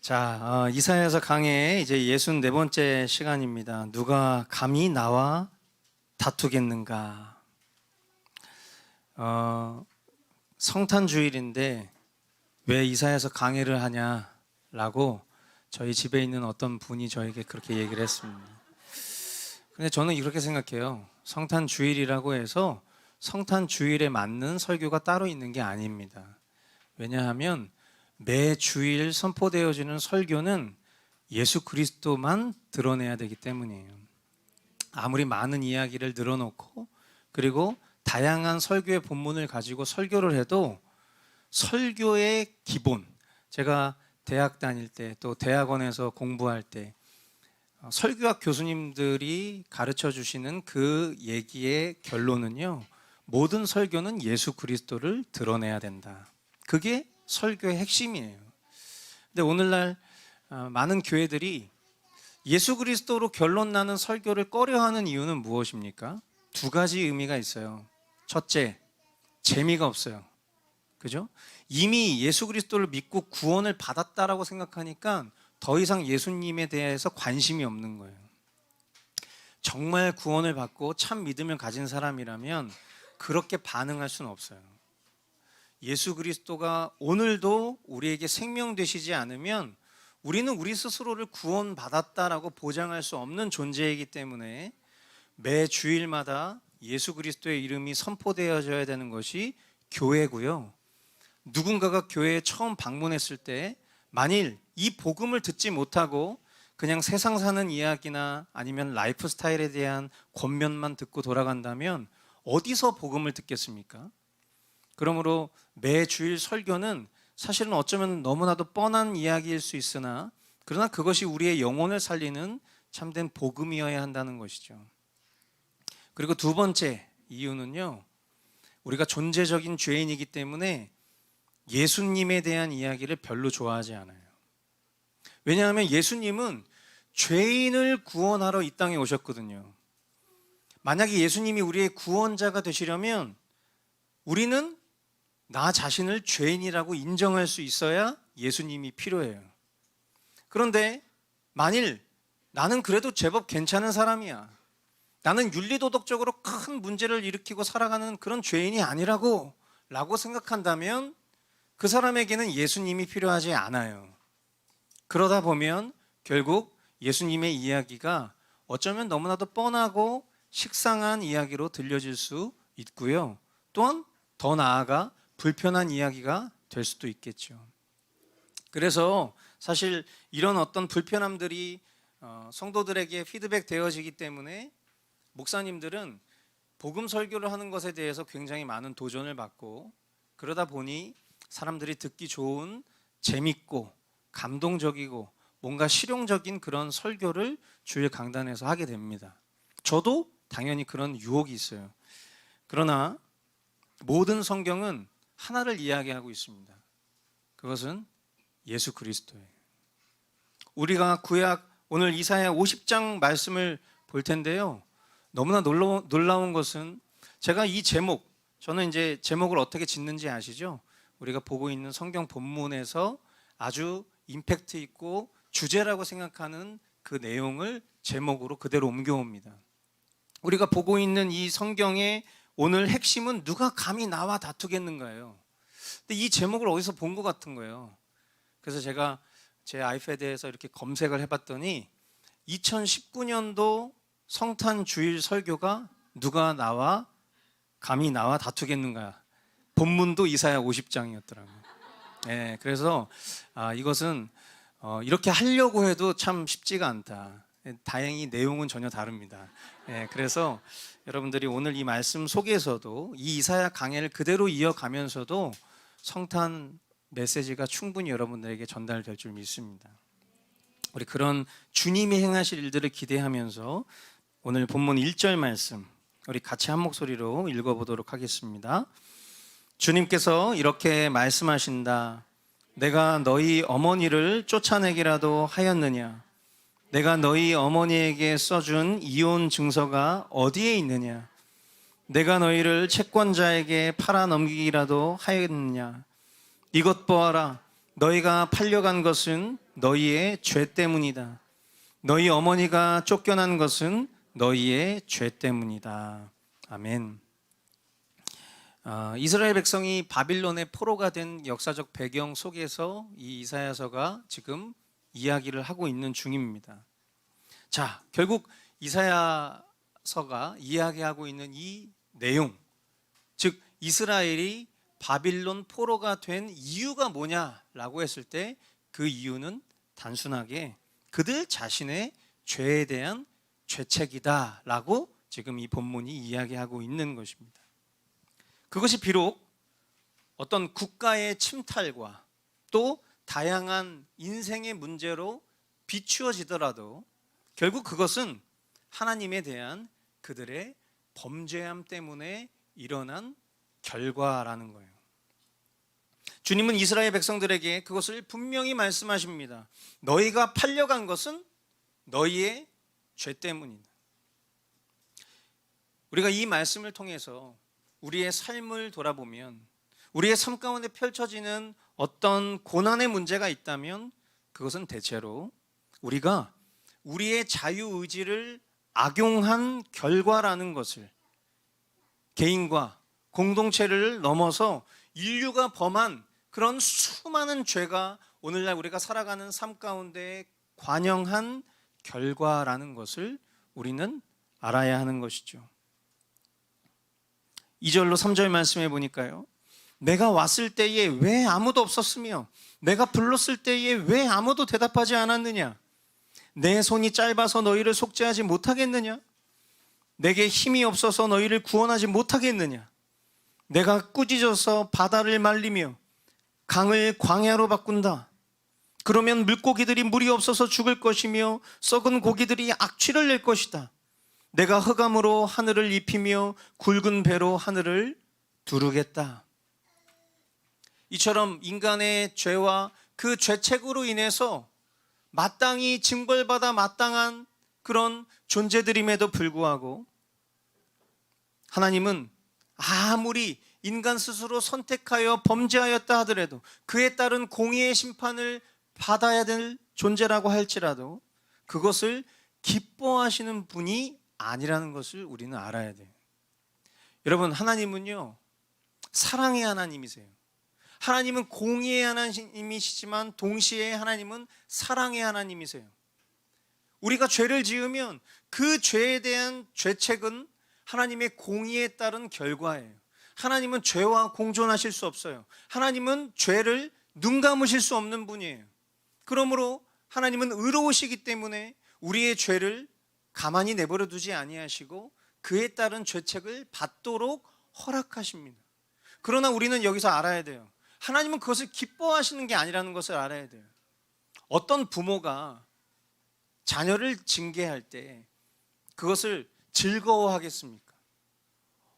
이사야서 강해 이제 64번째 시간입니다. 누가 감히 나와 다투겠는가? 성탄주일인데 왜 이사야서 강해를 하냐라고 저희 집에 있는 어떤 분이 저에게 그렇게 얘기를 했습니다. 근데 저는 이렇게 생각해요. 성탄주일이라고 해서 성탄주일에 맞는 설교가 따로 있는 게 아닙니다. 왜냐하면 매 주일 선포되어지는 설교는 예수 그리스도만 드러내야 되기 때문이에요. 아무리 많은 이야기를 늘어놓고 그리고 다양한 설교의 본문을 가지고 설교를 해도 설교의 기본, 제가 대학 다닐 때 또 대학원에서 공부할 때 설교학 교수님들이 가르쳐 주시는 그 얘기의 결론은요, 모든 설교는 예수 그리스도를 드러내야 된다. 그게 설교의 핵심이에요. 근데 오늘날 많은 교회들이 예수 그리스도로 결론 나는 설교를 꺼려하는 이유는 무엇입니까? 두 가지 의미가 있어요. 첫째, 재미가 없어요. 그죠? 이미 예수 그리스도를 믿고 구원을 받았다라고 생각하니까 더 이상 예수님에 대해서 관심이 없는 거예요. 정말 구원을 받고 참 믿음을 가진 사람이라면 그렇게 반응할 수는 없어요. 예수 그리스도가 오늘도 우리에게 생명 되시지 않으면 우리는 우리 스스로를 구원받았다라고 보장할 수 없는 존재이기 때문에 매 주일마다 예수 그리스도의 이름이 선포되어져야 되는 것이 교회고요. 누군가가 교회에 처음 방문했을 때 만일 이 복음을 듣지 못하고 그냥 세상 사는 이야기나 아니면 라이프 스타일에 대한 권면만 듣고 돌아간다면 어디서 복음을 듣겠습니까? 그러므로 매 주일 설교는 사실은 어쩌면 너무나도 뻔한 이야기일 수 있으나 그러나 그것이 우리의 영혼을 살리는 참된 복음이어야 한다는 것이죠. 그리고 두 번째 이유는요, 우리가 존재적인 죄인이기 때문에 예수님에 대한 이야기를 별로 좋아하지 않아요. 왜냐하면 예수님은 죄인을 구원하러 이 땅에 오셨거든요. 만약에 예수님이 우리의 구원자가 되시려면 우리는 나 자신을 죄인이라고 인정할 수 있어야 예수님이 필요해요. 그런데 만일 나는 그래도 제법 괜찮은 사람이야, 나는 윤리도덕적으로 큰 문제를 일으키고 살아가는 그런 죄인이 아니라고 생각한다면 그 사람에게는 예수님이 필요하지 않아요. 그러다 보면 결국 예수님의 이야기가 어쩌면 너무나도 뻔하고 식상한 이야기로 들려질 수 있고요. 또한 더 나아가 불편한 이야기가 될 수도 있겠죠. 그래서 사실 이런 어떤 불편함들이 성도들에게 피드백 되어지기 때문에 목사님들은 복음 설교를 하는 것에 대해서 굉장히 많은 도전을 받고, 그러다 보니 사람들이 듣기 좋은 재밌고 감동적이고 뭔가 실용적인 그런 설교를 주일 강단에서 하게 됩니다. 저도 당연히 그런 유혹이 있어요. 그러나 모든 성경은 하나를 이야기하고 있습니다. 그것은 예수 그리스도예요. 우리가 구약 오늘 이사야 50장 말씀을 볼 텐데요, 너무나 놀라운 것은 제가 이 제목, 저는 이제 제목을 어떻게 짓는지 아시죠? 우리가 보고 있는 성경 본문에서 아주 임팩트 있고 주제라고 생각하는 그 내용을 제목으로 그대로 옮겨옵니다. 우리가 보고 있는 이 성경의 오늘 핵심은 누가 감히 나와 다투겠는가요? 근데 이 제목을 어디서 본 것 같은 거예요. 그래서 제가 제 아이패드에서 이렇게 검색을 해봤더니 2019년도 성탄주일 설교가 누가 감히 나와 다투겠는가, 본문도 이사야 50장이었더라고요. 네, 그래서 이것은 이렇게 하려고 해도 참 쉽지가 않다. 다행히 내용은 전혀 다릅니다. 네, 그래서 여러분들이 오늘 이 말씀 속에서도 이 이사야 강해를 그대로 이어가면서도 성탄 메시지가 충분히 여러분들에게 전달될 줄 믿습니다. 우리 그런 주님이 행하실 일들을 기대하면서 오늘 본문 1절 말씀 우리 같이 한 목소리로 읽어보도록 하겠습니다. 주님께서 이렇게 말씀하신다. 내가 너희 어머니를 쫓아내기라도 하였느냐? 내가 너희 어머니에게 써준 이혼 증서가 어디에 있느냐? 내가 너희를 채권자에게 팔아 넘기기라도 하였느냐? 이것 보아라. 너희가 팔려간 것은 너희의 죄 때문이다. 너희 어머니가 쫓겨난 것은 너희의 죄 때문이다. 아멘. 이스라엘 백성이 바빌론의 포로가 된 역사적 배경 속에서 이 이사야서가 지금 이야기를 하고 있는 중입니다. 자, 결국 이사야서가 이야기하고 있는 이 내용, 즉 이스라엘이 바빌론 포로가 된 이유가 뭐냐라고 했을 때 그 이유는 단순하게 그들 자신의 죄에 대한 죄책이다라고 지금 이 본문이 이야기하고 있는 것입니다. 그것이 비록 어떤 국가의 침탈과 또 다양한 인생의 문제로 비추어지더라도 결국 그것은 하나님에 대한 그들의 범죄함 때문에 일어난 결과라는 거예요. 주님은 이스라엘 백성들에게 그것을 분명히 말씀하십니다. 너희가 팔려간 것은 너희의 죄 때문이다. 우리가 이 말씀을 통해서 우리의 삶을 돌아보면 우리의 삶 가운데 펼쳐지는 어떤 고난의 문제가 있다면 그것은 대체로 우리가 우리의 자유의지를 악용한 결과라는 것을 개인과 공동체를 넘어서 인류가 범한 그런 수많은 죄가 오늘날 우리가 살아가는 삶 가운데 관영한 결과라는 것을 우리는 알아야 하는 것이죠. 2절로 3절 말씀해 보니까요, 내가 왔을 때에 왜 아무도 없었으며 내가 불렀을 때에 왜 아무도 대답하지 않았느냐? 내 손이 짧아서 너희를 속죄하지 못하겠느냐? 내게 힘이 없어서 너희를 구원하지 못하겠느냐? 내가 꾸짖어서 바다를 말리며 강을 광야로 바꾼다. 그러면 물고기들이 물이 없어서 죽을 것이며 썩은 고기들이 악취를 낼 것이다. 내가 흑암으로 하늘을 입히며 굵은 배로 하늘을 두르겠다. 이처럼 인간의 죄와 그 죄책으로 인해서 마땅히 징벌받아 마땅한 그런 존재들임에도 불구하고 하나님은 아무리 인간 스스로 선택하여 범죄하였다 하더라도 그에 따른 공의의 심판을 받아야 될 존재라고 할지라도 그것을 기뻐하시는 분이 아니라는 것을 우리는 알아야 돼요. 여러분, 하나님은요 사랑의 하나님이세요. 하나님은 공의의 하나님이시지만 동시에 하나님은 사랑의 하나님이세요. 우리가 죄를 지으면 그 죄에 대한 죄책은 하나님의 공의에 따른 결과예요. 하나님은 죄와 공존하실 수 없어요. 하나님은 죄를 눈 감으실 수 없는 분이에요. 그러므로 하나님은 의로우시기 때문에 우리의 죄를 가만히 내버려 두지 아니하시고 그에 따른 죄책을 받도록 허락하십니다. 그러나 우리는 여기서 알아야 돼요. 하나님은 그것을 기뻐하시는 게 아니라는 것을 알아야 돼요. 어떤 부모가 자녀를 징계할 때 그것을 즐거워하겠습니까?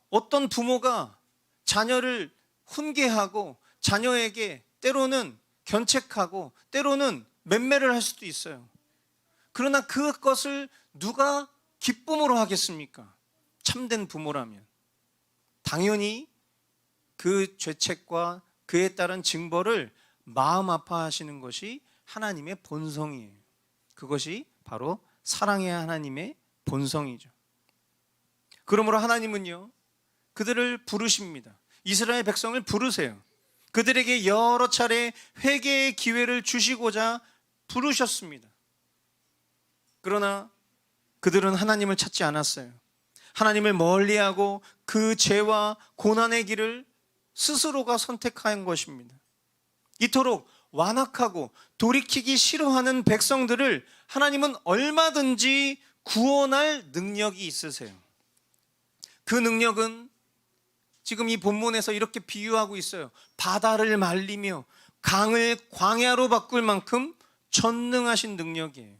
어떤 부모가 자녀를 훈계하고 자녀에게 때로는 견책하고 때로는 맹매를 할 수도 있어요. 그러나 그것을 누가 기쁨으로 하겠습니까? 참된 부모라면 당연히 그 죄책과 그에 따른 징벌을 마음 아파하시는 것이 하나님의 본성이에요. 그것이 바로 사랑의 하나님의 본성이죠. 그러므로 하나님은요 그들을 부르십니다. 이스라엘 백성을 부르세요. 그들에게 여러 차례 회개의 기회를 주시고자 부르셨습니다. 그러나 그들은 하나님을 찾지 않았어요. 하나님을 멀리하고 그 죄와 고난의 길을 스스로가 선택한 것입니다. 이토록 완악하고 돌이키기 싫어하는 백성들을 하나님은 얼마든지 구원할 능력이 있으세요. 그 능력은 지금 이 본문에서 이렇게 비유하고 있어요. 바다를 말리며 강을 광야로 바꿀 만큼 전능하신 능력이에요.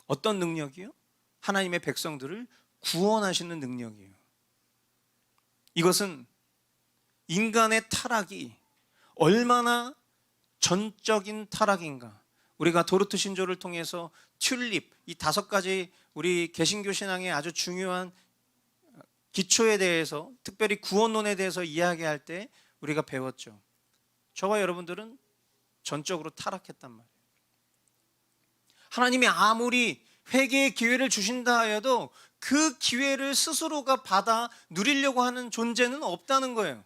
어떤 능력이요? 하나님의 백성들을 구원하시는 능력이에요. 이것은 인간의 타락이 얼마나 전적인 타락인가. 우리가 도르트 신조를 통해서 튤립, 이 5가지 우리 개신교 신앙의 아주 중요한 기초에 대해서, 특별히 구원론에 대해서 이야기할 때 우리가 배웠죠. 저와 여러분들은 전적으로 타락했단 말이에요. 하나님이 아무리 회개의 기회를 주신다 하여도 그 기회를 스스로가 받아 누리려고 하는 존재는 없다는 거예요.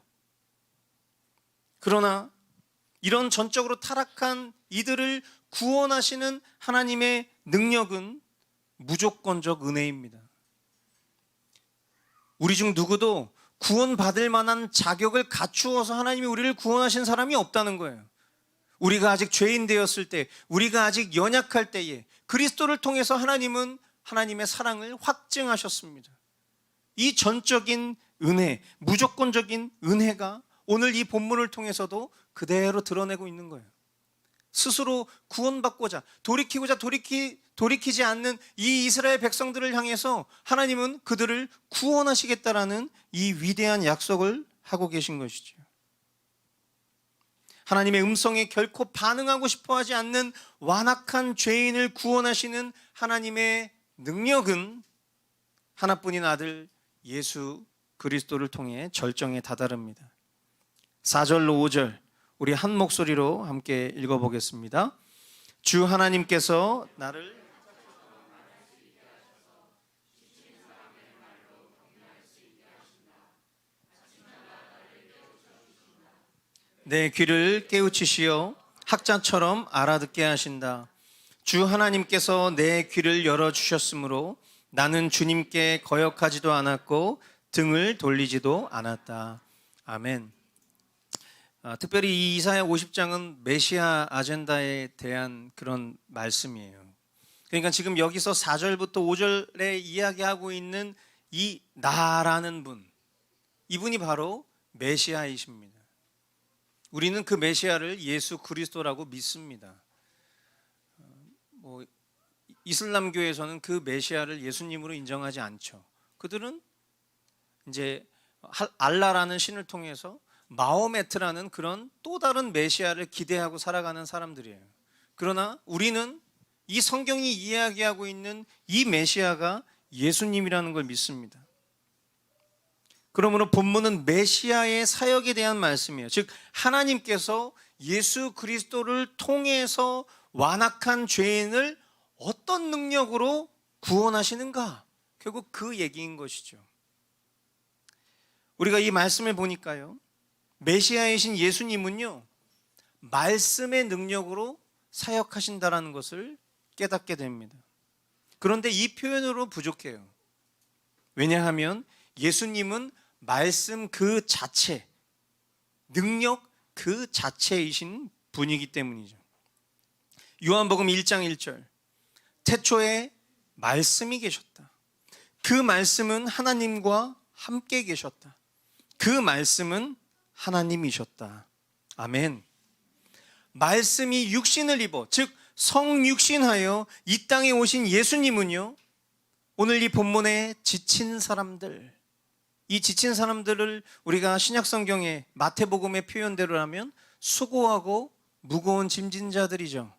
그러나 이런 전적으로 타락한 이들을 구원하시는 하나님의 능력은 무조건적 은혜입니다. 우리 중 누구도 구원받을 만한 자격을 갖추어서 하나님이 우리를 구원하신 사람이 없다는 거예요. 우리가 아직 죄인 되었을 때, 우리가 아직 연약할 때에 그리스도를 통해서 하나님은 하나님의 사랑을 확증하셨습니다. 이 전적인 은혜, 무조건적인 은혜가 오늘 이 본문을 통해서도 그대로 드러내고 있는 거예요. 스스로 구원받고자 돌이키지 않는 이 이스라엘 백성들을 향해서 하나님은 그들을 구원하시겠다라는 이 위대한 약속을 하고 계신 것이죠. 하나님의 음성에 결코 반응하고 싶어하지 않는 완악한 죄인을 구원하시는 하나님의 능력은 하나뿐인 아들 예수 그리스도를 통해 절정에 다다릅니다. 4절로 5절 우리 한 목소리로 함께 읽어보겠습니다. 주 하나님께서 나를 내 귀를 깨우치시어 학자처럼 알아듣게 하신다. 주 하나님께서 내 귀를 열어주셨으므로 나는 주님께 거역하지도 않았고 등을 돌리지도 않았다. 아멘. 특별히 이 이사야 50장은 메시아 아젠다에 대한 그런 말씀이에요. 그러니까 지금 여기서 4절부터 5절에 이야기하고 있는 이 나라는 분, 이분이 바로 메시아이십니다. 우리는 그 메시아를 예수 그리스도라고 믿습니다. 이슬람교에서는 그 메시아를 예수님으로 인정하지 않죠. 그들은 이제 알라라는 신을 통해서 마호메트라는 그런 또 다른 메시아를 기대하고 살아가는 사람들이에요. 그러나 우리는 이 성경이 이야기하고 있는 이 메시아가 예수님이라는 걸 믿습니다. 그러므로 본문은 메시아의 사역에 대한 말씀이에요. 즉 하나님께서 예수 그리스도를 통해서 완악한 죄인을 어떤 능력으로 구원하시는가? 결국 그 얘기인 것이죠. 우리가 이 말씀을 보니까요, 메시아이신 예수님은요 말씀의 능력으로 사역하신다라는 것을 깨닫게 됩니다. 그런데 이 표현으로 부족해요. 왜냐하면 예수님은 말씀 그 자체, 능력 그 자체이신 분이기 때문이죠. 요한복음 1장 1절 태초에 말씀이 계셨다. 그 말씀은 하나님과 함께 계셨다. 그 말씀은 하나님이셨다. 아멘. 말씀이 육신을 입어, 즉 성육신하여 이 땅에 오신 예수님은요 오늘 이 본문에 지친 사람들, 이 지친 사람들을 우리가 신약성경의 마태복음의 표현대로라면 수고하고 무거운 짐진 자들이죠.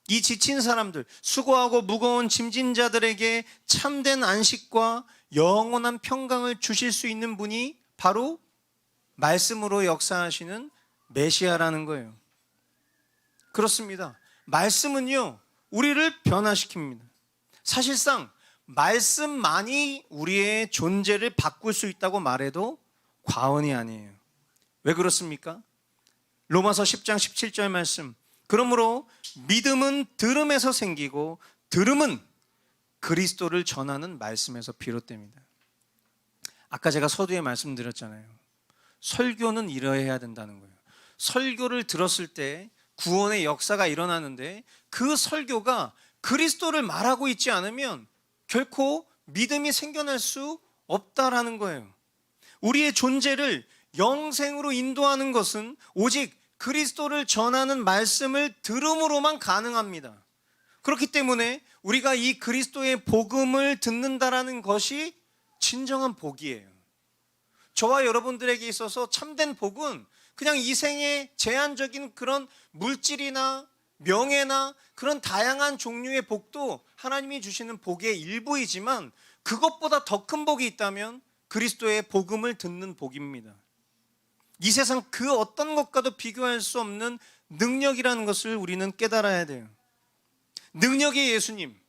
이 지친 사람들, 수고하고 무거운 짐진 자들에게 참된 안식과 영원한 평강을 주실 수 있는 분이 바로 말씀으로 역사하시는 메시아라는 거예요. 그렇습니다. 말씀은요 우리를 변화시킵니다. 사실상 말씀만이 우리의 존재를 바꿀 수 있다고 말해도 과언이 아니에요. 왜 그렇습니까? 로마서 10장 17절 말씀, 그러므로 믿음은 들음에서 생기고 들음은 그리스도를 전하는 말씀에서 비롯됩니다. 아까 제가 서두에 말씀드렸잖아요. 설교는 이러해야 된다는 거예요. 설교를 들었을 때 구원의 역사가 일어나는데 그 설교가 그리스도를 말하고 있지 않으면 결코 믿음이 생겨날 수 없다라는 거예요. 우리의 존재를 영생으로 인도하는 것은 오직 그리스도를 전하는 말씀을 들음으로만 가능합니다. 그렇기 때문에 우리가 이 그리스도의 복음을 듣는다라는 것이 진정한 복이에요. 저와 여러분들에게 있어서 참된 복은 그냥 이 생의 제한적인 그런 물질이나 명예나 그런 다양한 종류의 복도 하나님이 주시는 복의 일부이지만 그것보다 더 큰 복이 있다면 그리스도의 복음을 듣는 복입니다. 이 세상 그 어떤 것과도 비교할 수 없는 능력이라는 것을 우리는 깨달아야 돼요. 능력의 예수님,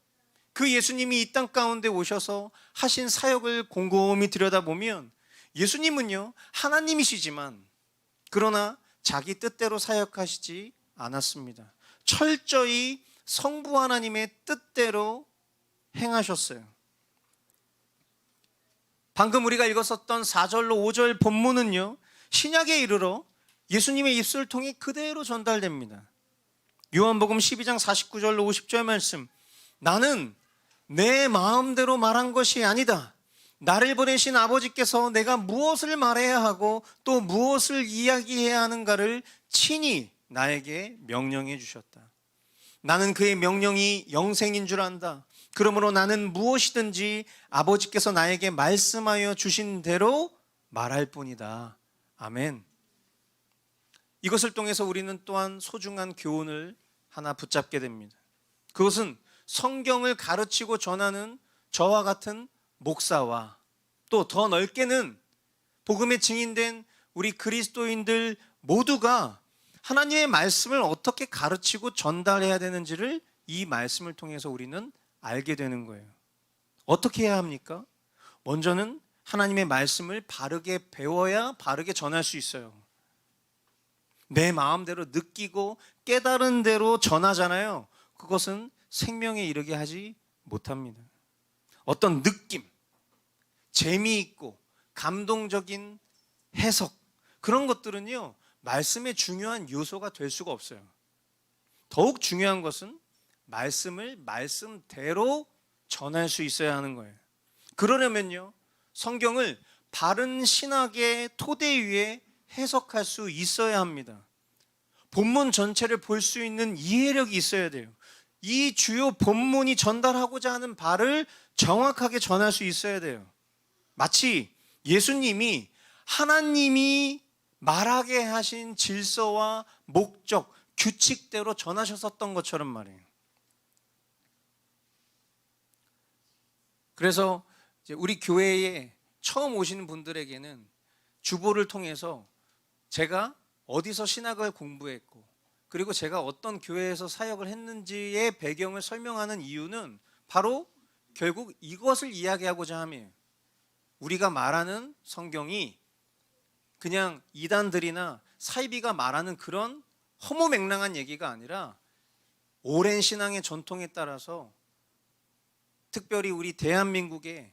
그 예수님이 이 땅 가운데 오셔서 하신 사역을 곰곰이 들여다보면 예수님은요, 하나님이시지만 그러나 자기 뜻대로 사역하시지 않았습니다. 철저히 성부 하나님의 뜻대로 행하셨어요. 방금 우리가 읽었었던 4절로 5절 본문은요, 신약에 이르러 예수님의 입술을 통해 그대로 전달됩니다. 요한복음 12장 49절로 50절 말씀, 나는 내 마음대로 말한 것이 아니다. 나를 보내신 아버지께서 내가 무엇을 말해야 하고 또 무엇을 이야기해야 하는가를 친히 나에게 명령해 주셨다. 나는 그의 명령이 영생인 줄 안다. 그러므로 나는 무엇이든지 아버지께서 나에게 말씀하여 주신 대로 말할 뿐이다. 아멘. 이것을 통해서 우리는 또한 소중한 교훈을 하나 붙잡게 됩니다. 그것은 성경을 가르치고 전하는 저와 같은 목사와 또 더 넓게는 복음의 증인된 우리 그리스도인들 모두가 하나님의 말씀을 어떻게 가르치고 전달해야 되는지를 이 말씀을 통해서 우리는 알게 되는 거예요. 어떻게 해야 합니까? 먼저는 하나님의 말씀을 바르게 배워야 바르게 전할 수 있어요. 내 마음대로 느끼고 깨달은 대로 전하잖아요. 그것은 생명에 이르게 하지 못합니다. 어떤 느낌, 재미있고 감동적인 해석, 그런 것들은요, 말씀의 중요한 요소가 될 수가 없어요. 더욱 중요한 것은 말씀을 말씀대로 전할 수 있어야 하는 거예요. 그러려면요, 성경을 바른 신학의 토대 위에 해석할 수 있어야 합니다. 본문 전체를 볼 수 있는 이해력이 있어야 돼요. 이 주요 본문이 전달하고자 하는 바를 정확하게 전할 수 있어야 돼요. 마치 예수님이 하나님이 말하게 하신 질서와 목적, 규칙대로 전하셨었던 것처럼 말이에요. 그래서 이제 우리 교회에 처음 오시는 분들에게는 주보를 통해서 제가 어디서 신학을 공부했고 그리고 제가 어떤 교회에서 사역을 했는지의 배경을 설명하는 이유는 바로 결국 이것을 이야기하고자 함이에요. 우리가 말하는 성경이 그냥 이단들이나 사이비가 말하는 그런 허무맹랑한 얘기가 아니라 오랜 신앙의 전통에 따라서 특별히 우리 대한민국의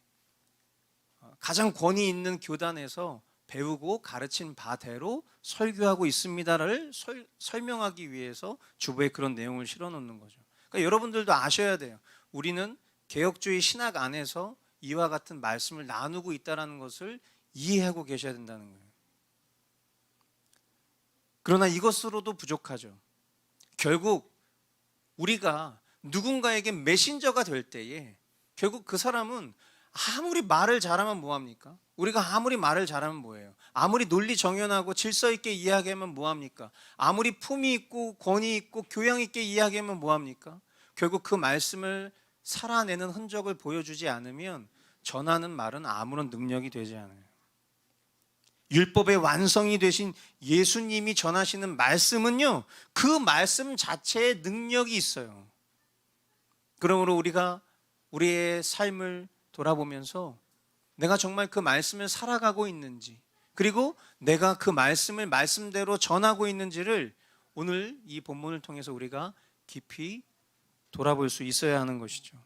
가장 권위 있는 교단에서 배우고 가르친 바대로 설교하고 있습니다를 설명하기 위해서 주보에 그런 내용을 실어놓는 거죠. 그러니까 여러분들도 아셔야 돼요. 우리는 개혁주의 신학 안에서 이와 같은 말씀을 나누고 있다는 것을 이해하고 계셔야 된다는 거예요. 그러나 이것으로도 부족하죠. 결국 우리가 누군가에게 메신저가 될 때에 결국 그 사람은 아무리 말을 잘하면 뭐합니까? 우리가 아무리 말을 잘하면 뭐예요? 아무리 논리 정연하고 질서 있게 이야기하면 뭐합니까? 아무리 품위 있고 권위 있고 교양 있게 이야기하면 뭐합니까? 결국 그 말씀을 살아내는 흔적을 보여주지 않으면 전하는 말은 아무런 능력이 되지 않아요. 율법의 완성이 되신 예수님이 전하시는 말씀은요, 그 말씀 자체에 능력이 있어요. 그러므로 우리가 우리의 삶을 돌아보면서 내가 정말 그 말씀을 살아가고 있는지, 그리고 내가 그 말씀을 말씀대로 전하고 있는지를 오늘 이 본문을 통해서 우리가 깊이 돌아볼 수 있어야 하는 것이죠.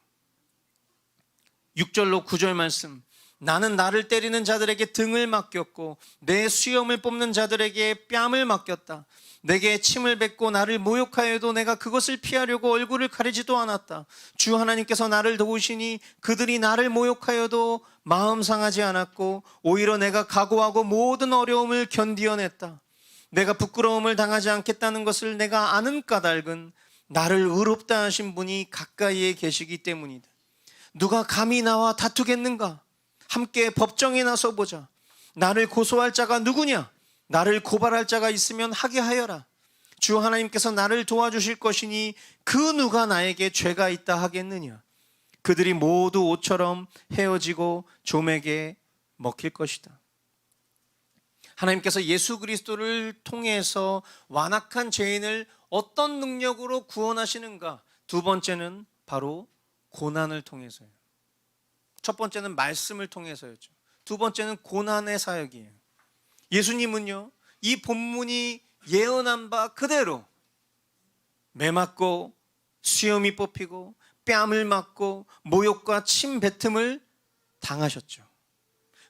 6절로 9절 말씀, 나는 나를 때리는 자들에게 등을 맡겼고 내 수염을 뽑는 자들에게 뺨을 맡겼다. 내게 침을 뱉고 나를 모욕하여도 내가 그것을 피하려고 얼굴을 가리지도 않았다. 주 하나님께서 나를 도우시니 그들이 나를 모욕하여도 마음 상하지 않았고 오히려 내가 각오하고 모든 어려움을 견디어냈다. 내가 부끄러움을 당하지 않겠다는 것을 내가 아는 까닭은 나를 의롭다 하신 분이 가까이에 계시기 때문이다. 누가 감히 나와 다투겠는가? 함께 법정에 나서 보자. 나를 고소할 자가 누구냐? 나를 고발할 자가 있으면 하게 하여라. 주 하나님께서 나를 도와주실 것이니 그 누가 나에게 죄가 있다 하겠느냐? 그들이 모두 옷처럼 헤어지고 좀에게 먹힐 것이다. 하나님께서 예수 그리스도를 통해서 완악한 죄인을 어떤 능력으로 구원하시는가? 두 번째는 바로 고난을 통해서예요. 첫 번째는 말씀을 통해서였죠. 두 번째는 고난의 사역이에요. 예수님은요, 이 본문이 예언한 바 그대로 매 맞고 수염이 뽑히고 뺨을 맞고 모욕과 침 뱉음을 당하셨죠.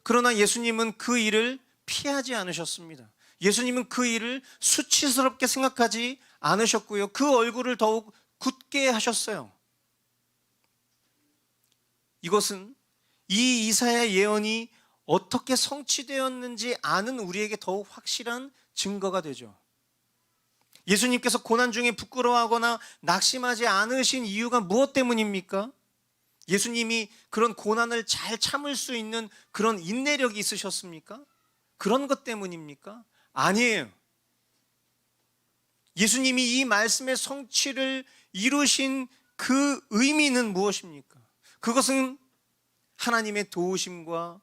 그러나 예수님은 그 일을 피하지 않으셨습니다. 예수님은 그 일을 수치스럽게 생각하지 않으셨고요. 그 얼굴을 더욱 굳게 하셨어요. 이것은 이 이사야 예언이 어떻게 성취되었는지 아는 우리에게 더욱 확실한 증거가 되죠. 예수님께서 고난 중에 부끄러워하거나 낙심하지 않으신 이유가 무엇 때문입니까? 예수님이 그런 고난을 잘 참을 수 있는 그런 인내력이 있으셨습니까? 그런 것 때문입니까? 아니에요. 예수님이 이 말씀의 성취를 이루신 그 의미는 무엇입니까? 그것은 하나님의 도우심과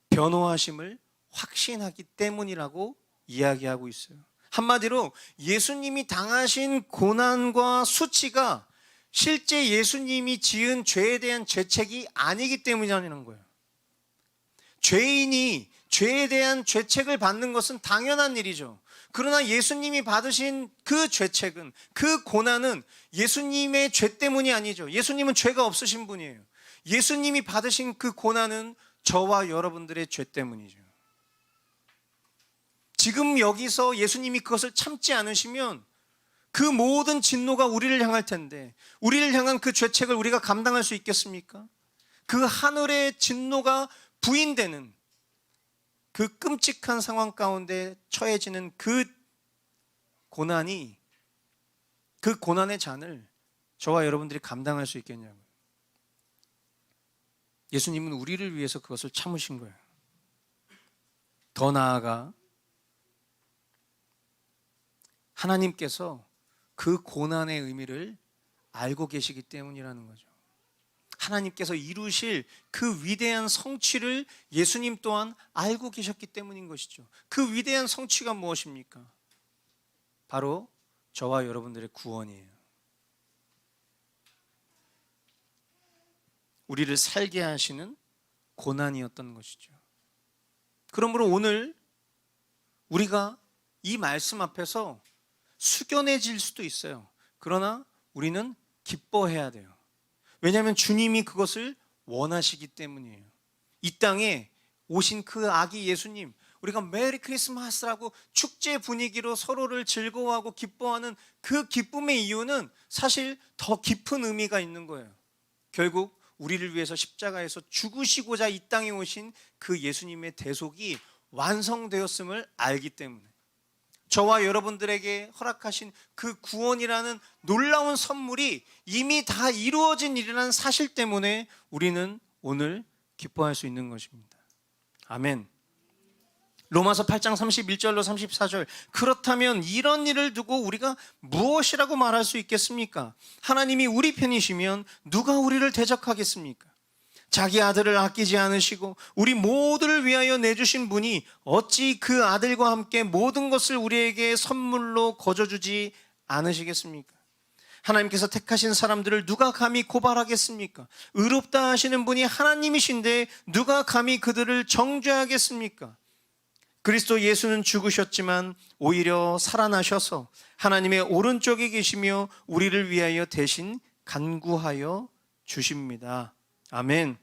변호하심을 확신하기 때문이라고 이야기하고 있어요. 한마디로 예수님이 당하신 고난과 수치가 실제 예수님이 지은 죄에 대한 죄책이 아니기 때문이라는 거예요. 죄인이 죄에 대한 죄책을 받는 것은 당연한 일이죠. 그러나 예수님이 받으신 그 죄책은, 그 고난은 예수님의 죄 때문이 아니죠. 예수님은 죄가 없으신 분이에요. 예수님이 받으신 그 고난은 저와 여러분들의 죄 때문이죠. 지금 여기서 예수님이 그것을 참지 않으시면 그 모든 진노가 우리를 향할 텐데, 우리를 향한 그 죄책을 우리가 감당할 수 있겠습니까? 그 하늘의 진노가 부인되는 그 끔찍한 상황 가운데 처해지는 그 고난이, 그 고난의 잔을 저와 여러분들이 감당할 수 있겠냐고요. 예수님은 우리를 위해서 그것을 참으신 거예요. 더 나아가 하나님께서 그 고난의 의미를 알고 계시기 때문이라는 거죠. 하나님께서 이루실 그 위대한 성취를 예수님 또한 알고 계셨기 때문인 것이죠. 그 위대한 성취가 무엇입니까? 바로 저와 여러분들의 구원이에요. 우리를 살게 하시는 고난이었던 것이죠. 그러므로 오늘 우리가 이 말씀 앞에서 숙연해질 수도 있어요. 그러나 우리는 기뻐해야 돼요. 왜냐하면 주님이 그것을 원하시기 때문이에요. 이 땅에 오신 그 아기 예수님, 우리가 메리 크리스마스라고 축제 분위기로 서로를 즐거워하고 기뻐하는 그 기쁨의 이유는 사실 더 깊은 의미가 있는 거예요. 결국 우리를 위해서 십자가에서 죽으시고자 이 땅에 오신 그 예수님의 대속이 완성되었음을 알기 때문에, 저와 여러분들에게 허락하신 그 구원이라는 놀라운 선물이 이미 다 이루어진 일이라는 사실 때문에 우리는 오늘 기뻐할 수 있는 것입니다. 아멘. 로마서 8장 31절로 34절, 그렇다면 이런 일을 두고 우리가 무엇이라고 말할 수 있겠습니까? 하나님이 우리 편이시면 누가 우리를 대적하겠습니까? 자기 아들을 아끼지 않으시고 우리 모두를 위하여 내주신 분이 어찌 그 아들과 함께 모든 것을 우리에게 선물로 거저주지 않으시겠습니까? 하나님께서 택하신 사람들을 누가 감히 고발하겠습니까? 의롭다 하시는 분이 하나님이신데 누가 감히 그들을 정죄하겠습니까? 그리스도 예수는 죽으셨지만 오히려 살아나셔서 하나님의 오른쪽에 계시며 우리를 위하여 대신 간구하여 주십니다. 아멘.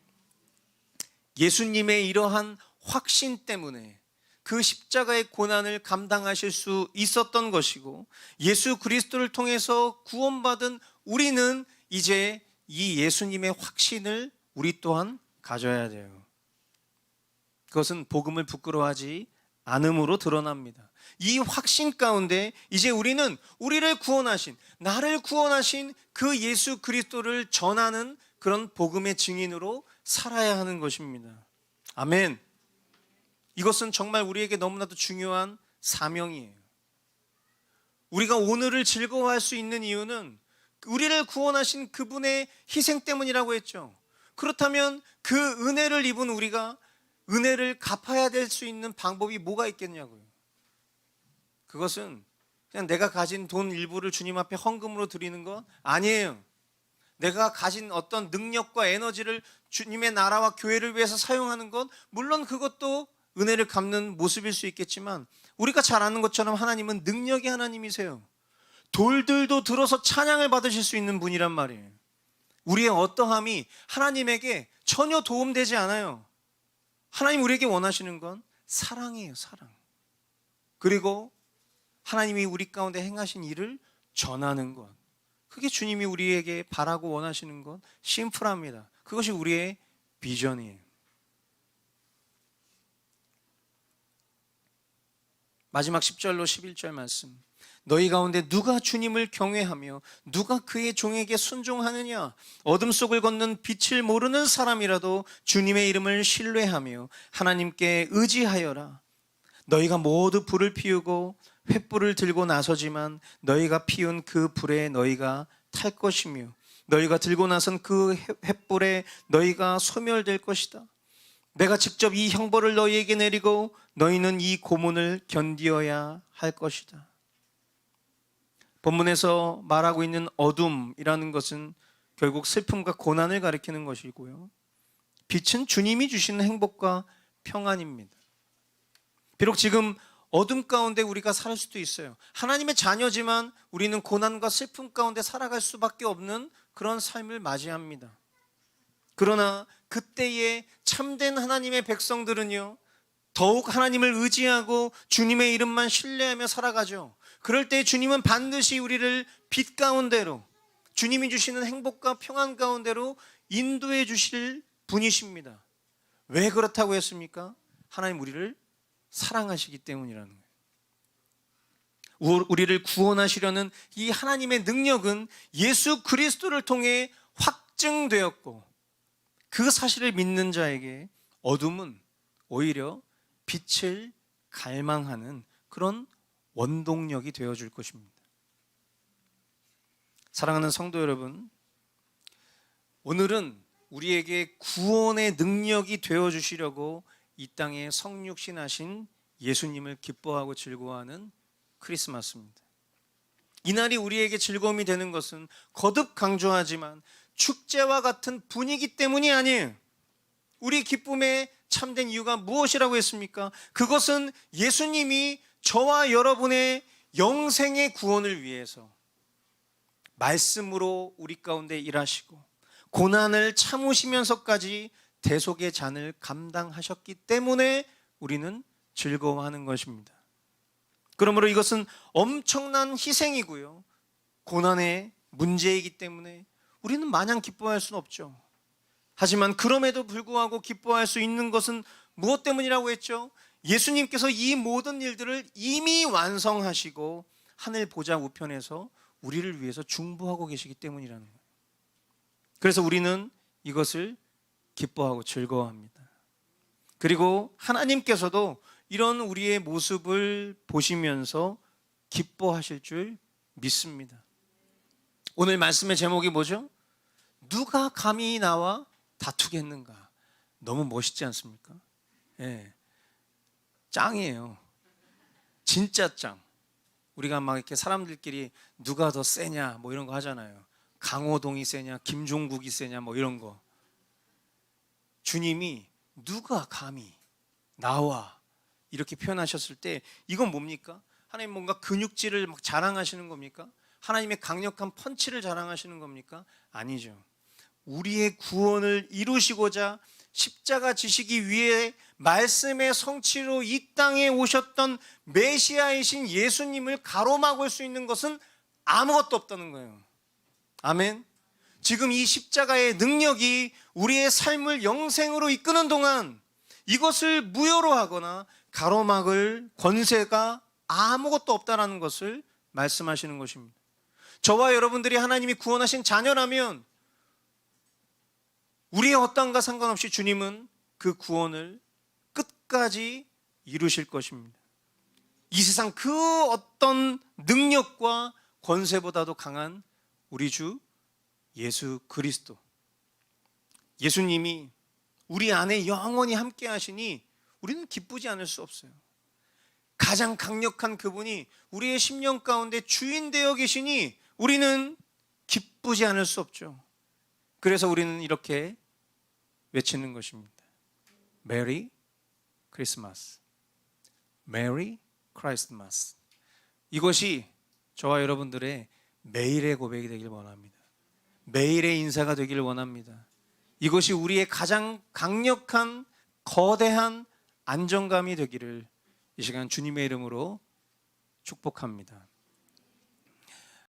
예수님의 이러한 확신 때문에 그 십자가의 고난을 감당하실 수 있었던 것이고, 예수 그리스도를 통해서 구원받은 우리는 이제 이 예수님의 확신을 우리 또한 가져야 돼요. 그것은 복음을 부끄러워하지 않음으로 드러납니다. 이 확신 가운데 이제 우리는 우리를 구원하신, 나를 구원하신 그 예수 그리스도를 전하는 그런 복음의 증인으로 살아야 하는 것입니다. 아멘. 이것은 정말 우리에게 너무나도 중요한 사명이에요. 우리가 오늘을 즐거워할 수 있는 이유는 우리를 구원하신 그분의 희생 때문이라고 했죠. 그렇다면 그 은혜를 입은 우리가 은혜를 갚아야 될 수 있는 방법이 뭐가 있겠냐고요. 그것은 그냥 내가 가진 돈 일부를 주님 앞에 헌금으로 드리는 건 아니에요. 내가 가진 어떤 능력과 에너지를 주님의 나라와 교회를 위해서 사용하는 건 물론 그것도 은혜를 갚는 모습일 수 있겠지만, 우리가 잘 아는 것처럼 하나님은 능력의 하나님이세요. 돌들도 들어서 찬양을 받으실 수 있는 분이란 말이에요. 우리의 어떠함이 하나님에게 전혀 도움되지 않아요. 하나님 우리에게 원하시는 건 사랑이에요, 사랑. 그리고 하나님이 우리 가운데 행하신 일을 전하는 것. 그게 주님이 우리에게 바라고 원하시는 것. 심플합니다. 그것이 우리의 비전이에요. 마지막 10절로 11절 말씀. 너희 가운데 누가 주님을 경외하며 누가 그의 종에게 순종하느냐? 어둠 속을 걷는 빛을 모르는 사람이라도 주님의 이름을 신뢰하며 하나님께 의지하여라. 너희가 모두 불을 피우고 횃불을 들고 나서지만 너희가 피운 그 불에 너희가 탈 것이며 너희가 들고 나선 그 횃불에 너희가 소멸될 것이다. 내가 직접 이 형벌을 너희에게 내리고 너희는 이 고문을 견디어야 할 것이다. 본문에서 말하고 있는 어둠이라는 것은 결국 슬픔과 고난을 가리키는 것이고요, 빛은 주님이 주시는 행복과 평안입니다. 비록 지금 어둠 가운데 우리가 살 수도 있어요. 하나님의 자녀지만 우리는 고난과 슬픔 가운데 살아갈 수밖에 없는 그런 삶을 맞이합니다. 그러나 그때에 참된 하나님의 백성들은요, 더욱 하나님을 의지하고 주님의 이름만 신뢰하며 살아가죠. 그럴 때 주님은 반드시 우리를 빛 가운데로, 주님이 주시는 행복과 평안 가운데로 인도해 주실 분이십니다. 왜 그렇다고 했습니까? 하나님 우리를 사랑하시기 때문이라는 거예요. 우리를 구원하시려는 이 하나님의 능력은 예수 그리스도를 통해 확증되었고, 그 사실을 믿는 자에게 어둠은 오히려 빛을 갈망하는 그런 원동력이 되어줄 것입니다. 사랑하는 성도 여러분, 오늘은 우리에게 구원의 능력이 되어주시려고 이 땅에 성육신하신 예수님을 기뻐하고 즐거워하는 크리스마스입니다. 이날이 우리에게 즐거움이 되는 것은 거듭 강조하지만 축제와 같은 분위기 때문이 아니에요. 우리 기쁨의 참된 이유가 무엇이라고 했습니까? 그것은 예수님이 저와 여러분의 영생의 구원을 위해서 말씀으로 우리 가운데 일하시고 고난을 참으시면서까지 대속의 잔을 감당하셨기 때문에 우리는 즐거워하는 것입니다. 그러므로 이것은 엄청난 희생이고요, 고난의 문제이기 때문에 우리는 마냥 기뻐할 수는 없죠. 하지만 그럼에도 불구하고 기뻐할 수 있는 것은 무엇 때문이라고 했죠? 예수님께서 이 모든 일들을 이미 완성하시고 하늘 보좌 우편에서 우리를 위해서 중보하고 계시기 때문이라는 거예요. 그래서 우리는 이것을 기뻐하고 즐거워합니다. 그리고 하나님께서도 이런 우리의 모습을 보시면서 기뻐하실 줄 믿습니다. 오늘 말씀의 제목이 뭐죠? 누가 감히 나와 다투겠는가? 너무 멋있지 않습니까? 예, 짱이에요. 진짜 짱. 우리가 막 이렇게 사람들끼리 누가 더 세냐 뭐 이런 거 하잖아요. 강호동이 세냐, 김종국이 세냐 뭐 이런 거. 주님이 누가 감히 나와 이렇게 표현하셨을 때 이건 뭡니까? 하나님 뭔가 근육질을 막 자랑하시는 겁니까? 하나님의 강력한 펀치를 자랑하시는 겁니까? 아니죠. 우리의 구원을 이루시고자 십자가 지시기 위해 말씀의 성취로 이 땅에 오셨던 메시아이신 예수님을 가로막을 수 있는 것은 아무것도 없다는 거예요. 아멘. 지금 이 십자가의 능력이 우리의 삶을 영생으로 이끄는 동안 이것을 무효로 하거나 가로막을 권세가 아무것도 없다는 것을 말씀하시는 것입니다. 저와 여러분들이 하나님이 구원하신 자녀라면 우리의 어떠함과 상관없이 주님은 그 구원을 끝까지 이루실 것입니다. 이 세상 그 어떤 능력과 권세보다도 강한 우리 주 예수 그리스도, 예수님이 우리 안에 영원히 함께 하시니 우리는 기쁘지 않을 수 없어요. 가장 강력한 그분이 우리의 심령 가운데 주인 되어 계시니 우리는 기쁘지 않을 수 없죠. 그래서 우리는 이렇게 외치는 것입니다. 메리 크리스마스, 메리 크리스마스. 이것이 저와 여러분들의 매일의 고백이 되길 원합니다. 매일의 인사가 되기를 원합니다. 이것이 우리의 가장 강력한 거대한 안정감이 되기를 이 시간 주님의 이름으로 축복합니다.